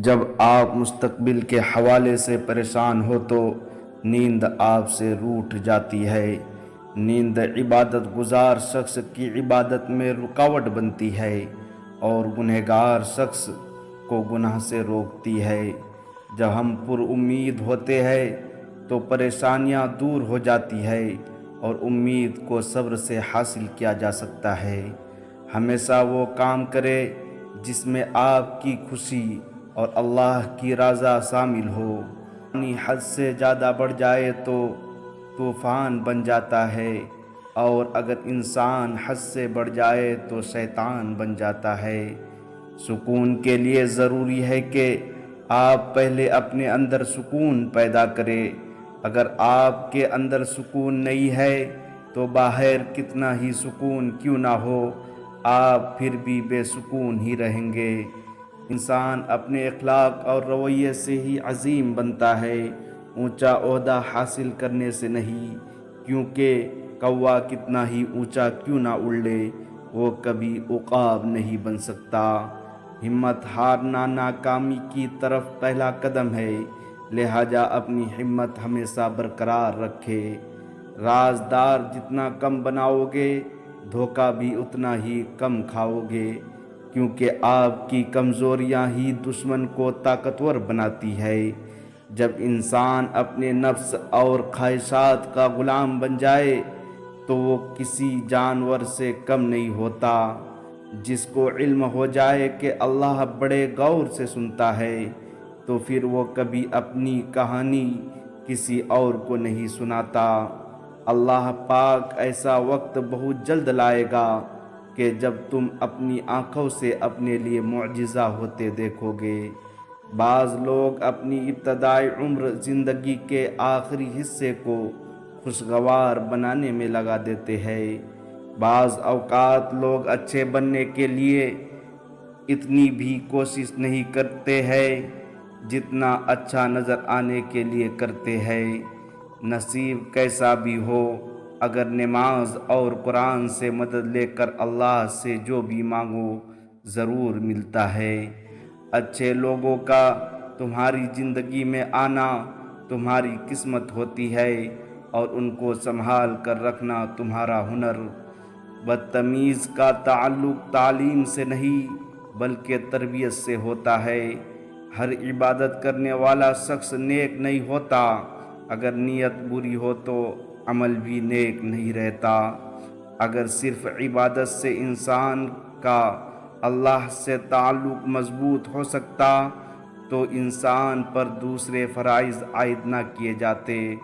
جب آپ مستقبل کے حوالے سے پریشان ہو تو نیند آپ سے روٹھ جاتی ہے۔ نیند عبادت گزار شخص کی عبادت میں رکاوٹ بنتی ہے اور گنہگار شخص کو گناہ سے روکتی ہے۔ جب ہم پر امید ہوتے ہیں تو پریشانیاں دور ہو جاتی ہے اور امید کو صبر سے حاصل کیا جا سکتا ہے۔ ہمیشہ وہ کام کرے جس میں آپ کی خوشی اور اللہ کی رضا شامل ہو۔ پانی حد سے زیادہ بڑھ جائے تو طوفان بن جاتا ہے اور اگر انسان حد سے بڑھ جائے تو شیطان بن جاتا ہے۔ سکون کے لیے ضروری ہے کہ آپ پہلے اپنے اندر سکون پیدا کریں۔ اگر آپ کے اندر سکون نہیں ہے تو باہر کتنا ہی سکون کیوں نہ ہو آپ پھر بھی بے سکون ہی رہیں گے۔ انسان اپنے اخلاق اور رویے سے ہی عظیم بنتا ہے، اونچا عہدہ حاصل کرنے سے نہیں، کیونکہ کوا کتنا ہی اونچا کیوں نہ اڑ لے وہ کبھی عقاب نہیں بن سکتا۔ ہمت ہارنا ناکامی کی طرف پہلا قدم ہے، لہٰذا اپنی ہمت ہمیشہ برقرار رکھے۔ رازدار جتنا کم بناؤ گے دھوکہ بھی اتنا ہی کم کھاؤ گے، کیونکہ آپ کی کمزوریاں ہی دشمن کو طاقتور بناتی ہے۔ جب انسان اپنے نفس اور خواہشات کا غلام بن جائے تو وہ کسی جانور سے کم نہیں ہوتا۔ جس کو علم ہو جائے کہ اللہ بڑے غور سے سنتا ہے تو پھر وہ کبھی اپنی کہانی کسی اور کو نہیں سناتا۔ اللہ پاک ایسا وقت بہت جلد لائے گا کہ جب تم اپنی آنکھوں سے اپنے لیے معجزہ ہوتے دیکھو گے۔ بعض لوگ اپنی ابتدائی عمر زندگی کے آخری حصے کو خوشگوار بنانے میں لگا دیتے ہیں۔ بعض اوقات لوگ اچھے بننے کے لیے اتنی بھی کوشش نہیں کرتے ہیں جتنا اچھا نظر آنے کے لیے کرتے ہیں۔ نصیب کیسا بھی ہو، اگر نماز اور قرآن سے مدد لے کر اللہ سے جو بھی مانگو ضرور ملتا ہے۔ اچھے لوگوں کا تمہاری زندگی میں آنا تمہاری قسمت ہوتی ہے اور ان کو سنبھال کر رکھنا تمہارا ہنر۔ بدتمیز کا تعلق تعلیم سے نہیں بلکہ تربیت سے ہوتا ہے۔ ہر عبادت کرنے والا شخص نیک نہیں ہوتا، اگر نیت بری ہو تو عمل بھی نیک نہیں رہتا۔ اگر صرف عبادت سے انسان کا اللہ سے تعلق مضبوط ہو سکتا تو انسان پر دوسرے فرائض عائد نہ کیے جاتے۔